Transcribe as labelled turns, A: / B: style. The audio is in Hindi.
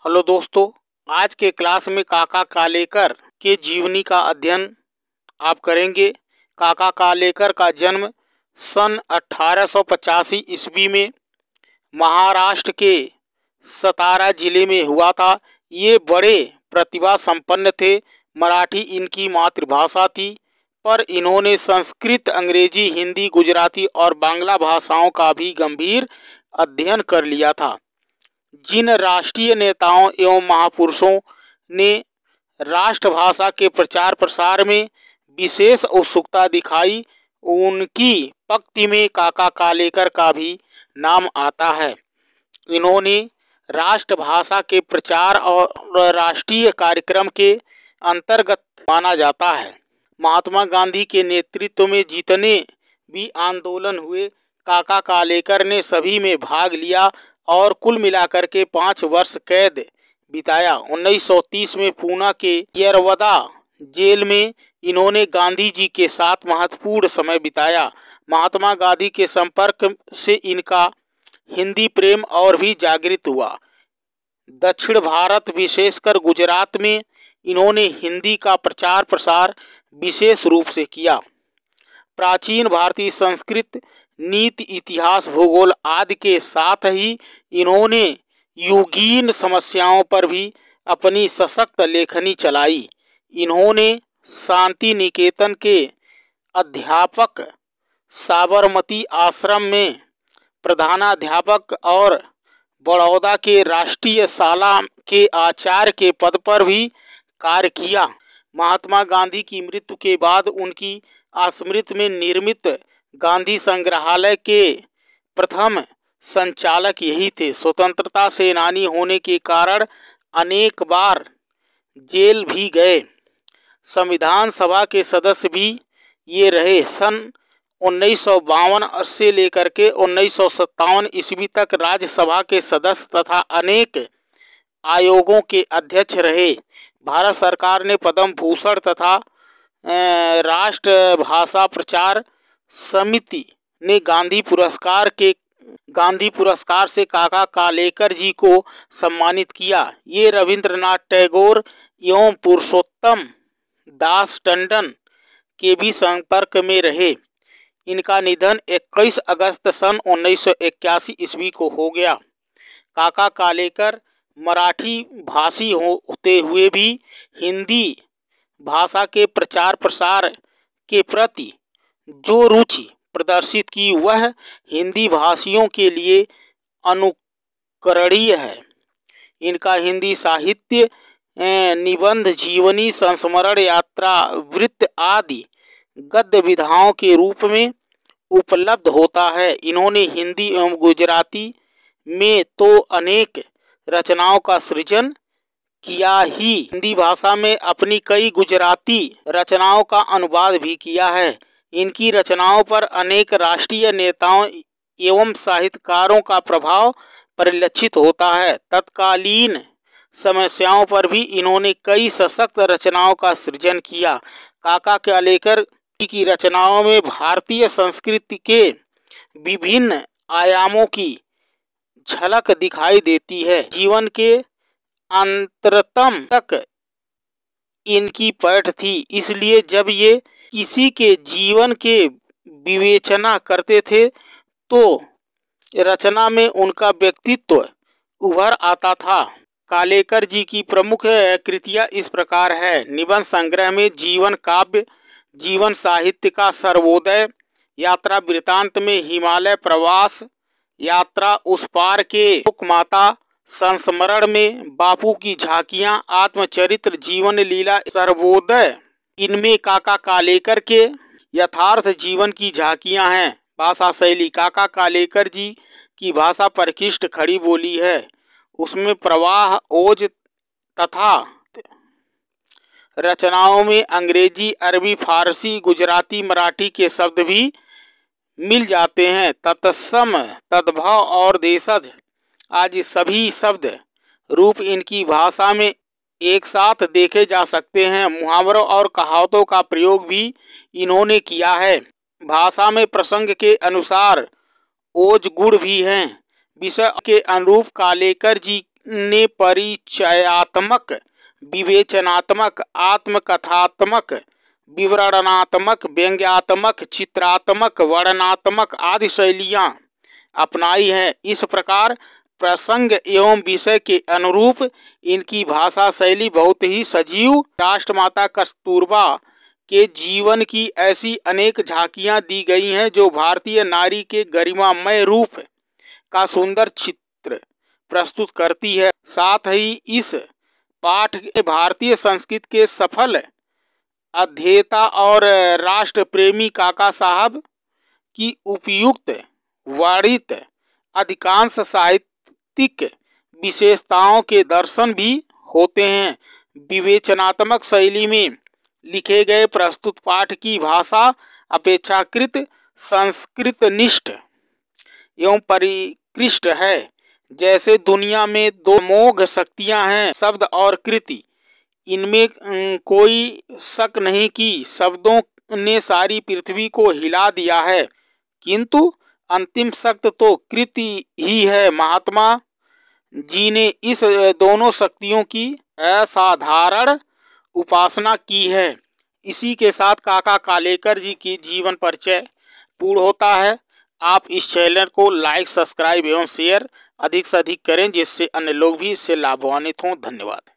A: हेलो दोस्तों, आज के क्लास में काका कालेकर के जीवनी का अध्ययन आप करेंगे। काका कालेकर का जन्म सन 1885 ईस्वी में महाराष्ट्र के सतारा जिले में हुआ था। ये बड़े प्रतिभा संपन्न थे। मराठी इनकी मातृभाषा थी, पर इन्होंने संस्कृत, अंग्रेजी, हिंदी, गुजराती और बांग्ला भाषाओं का भी गंभीर अध्ययन कर लिया था। जिन राष्ट्रीय नेताओं एवं महापुरुषों ने राष्ट्रभाषा के प्रचार प्रसार में विशेष उत्सुकता दिखाई, उनकी पंक्ति में काका कालेकर का भी नाम आता है। इन्होंने राष्ट्रभाषा के प्रचार और राष्ट्रीय कार्यक्रम के अंतर्गत माना जाता है। महात्मा गांधी के नेतृत्व में जितने भी आंदोलन हुए, काका कालेकर ने सभी में भाग लिया और कुल मिलाकर के 5 वर्ष कैद बिताया। 1930 में पूना के यरवदा जेल में इन्होंने गांधी जी के साथ महत्वपूर्ण समय बिताया। महात्मा गांधी के संपर्क से इनका हिंदी प्रेम और भी जागृत हुआ। दक्षिण भारत, विशेषकर गुजरात में इन्होंने हिंदी का प्रचार प्रसार विशेष रूप से किया। प्राचीन भारतीय संस्कृत, नीति, इतिहास, भूगोल आदि के साथ ही इन्होंने युगीन समस्याओं पर भी अपनी सशक्त लेखनी चलाई। इन्होंने शांति निकेतन के अध्यापक, साबरमती आश्रम में प्रधानाध्यापक और बड़ौदा के राष्ट्रीय शाला के आचार्य के पद पर भी कार्य किया। महात्मा गांधी की मृत्यु के बाद उनकी स्मृति में निर्मित गांधी संग्रहालय के प्रथम संचालक यही थे। स्वतंत्रता सेनानी होने के कारण अनेक बार जेल भी गए। संविधान सभा के सदस्य भी ये रहे। सन 1952 से लेकर के 1957 ईस्वी तक राज्यसभा के सदस्य तथा अनेक आयोगों के अध्यक्ष रहे। भारत सरकार ने पद्म भूषण तथा राष्ट्रभाषा प्रचार समिति ने गांधी पुरस्कार से काका कालेकर जी को सम्मानित किया। ये रविंद्रनाथ टैगोर एवं पुरुषोत्तम दास टंडन के भी संपर्क में रहे। इनका निधन 21 अगस्त सन 1981 ईस्वी को हो गया। काका कालेकर मराठी भाषी होते हुए भी हिंदी भाषा के प्रचार प्रसार के प्रति जो रुचि प्रदर्शित की, वह हिंदी भाषियों के लिए अनुकरणीय है। इनका हिंदी साहित्य, निबंध, जीवनी, संस्मरण, यात्रा वृत्त आदि गद्य विधाओं के रूप में उपलब्ध होता है। इन्होंने हिंदी एवं गुजराती में तो अनेक रचनाओं का सृजन किया ही, हिंदी भाषा में अपनी कई गुजराती रचनाओं का अनुवाद भी किया है। इनकी रचनाओं पर अनेक राष्ट्रीय नेताओं एवं साहित्यकारों का प्रभाव परिलक्षित होता है। तत्कालीन समस्याओं पर भी इन्होंने कई सशक्त रचनाओं का सृजन किया। काका कालेकर की रचनाओं में भारतीय संस्कृति के विभिन्न आयामों की झलक दिखाई देती है। जीवन के अंतरतम तक इनकी पैठ थी, इसलिए जब ये किसी के जीवन के विवेचना करते थे तो रचना में उनका व्यक्तित्व उभर आता था। कालेकर जी की प्रमुख कृतियां इस प्रकार है। निबंध संग्रह में जीवन काव्य, जीवन साहित्य का सर्वोदय, यात्रा वृत्तांत में हिमालय प्रवास, यात्रा उस पार के लोकमाता, संस्मरण में बापू की झांकियां, आत्मचरित्र, जीवन लीला, सर्वोदय इनमें काका कालेकर के यथार्थ जीवन की झांकियां हैं। भाषा शैली, काका कालेकर जी की भाषा परिष्कृत खड़ी बोली है। उसमें प्रवाह, ओज तथा रचनाओं में अंग्रेजी, अरबी, फारसी, गुजराती, मराठी के शब्द भी मिल जाते हैं। तत्सम, तद्भव और देशज आज सभी शब्द रूप इनकी भाषा में एक साथ देखे जा सकते हैं। मुहावरों और कहावतों का प्रयोग भी इन्होंने किया है। भाषा में प्रसंग के अनुसार ओज गुण भी हैं। विषय के अनुरूप कालेकर जी ने परिचयात्मक, विवेचनात्मक, आत्मकथात्मक, विवरणात्मक, व्यंग्यात्मक, चित्रात्मक, वर्णनात्मक आदि शैलियाँ अपनाई हैं। इस प्रकार प्रसंग एवं विषय के अनुरूप इनकी भाषा शैली बहुत ही सजीव। राष्ट्रमाता कस्तूरबा के जीवन की ऐसी अनेक झांकियां दी गई हैं जो भारतीय नारी के गरिमामय रूप का सुंदर चित्र प्रस्तुत करती है। साथ ही इस पाठ के भारतीय संस्कृति के सफल अध्येता और राष्ट्र प्रेमी काका साहब की उपयुक्त वर्णित अधिकांश साहित्यिक विशेषताओं के दर्शन भी होते हैं। विवेचनात्मक शैली में लिखे गए प्रस्तुत पाठ की भाषा अपेक्षाकृत संस्कृतनिष्ठ एवं परिष्कृत है। जैसे दुनिया में दो मोघ शक्तियां हैं, शब्द और कृति। इनमें कोई शक नहीं कि शब्दों ने सारी पृथ्वी को हिला दिया है, किंतु अंतिम शक्ति तो कृति ही है। महात्मा जी ने इस दोनों शक्तियों की असाधारण उपासना की है। इसी के साथ काका कालेकर जी की जीवन परिचय पूर्ण होता है। आप इस चैनल को लाइक, सब्सक्राइब एवं शेयर अधिक से अधिक करें, जिससे अन्य लोग भी इससे लाभान्वित हों। धन्यवाद।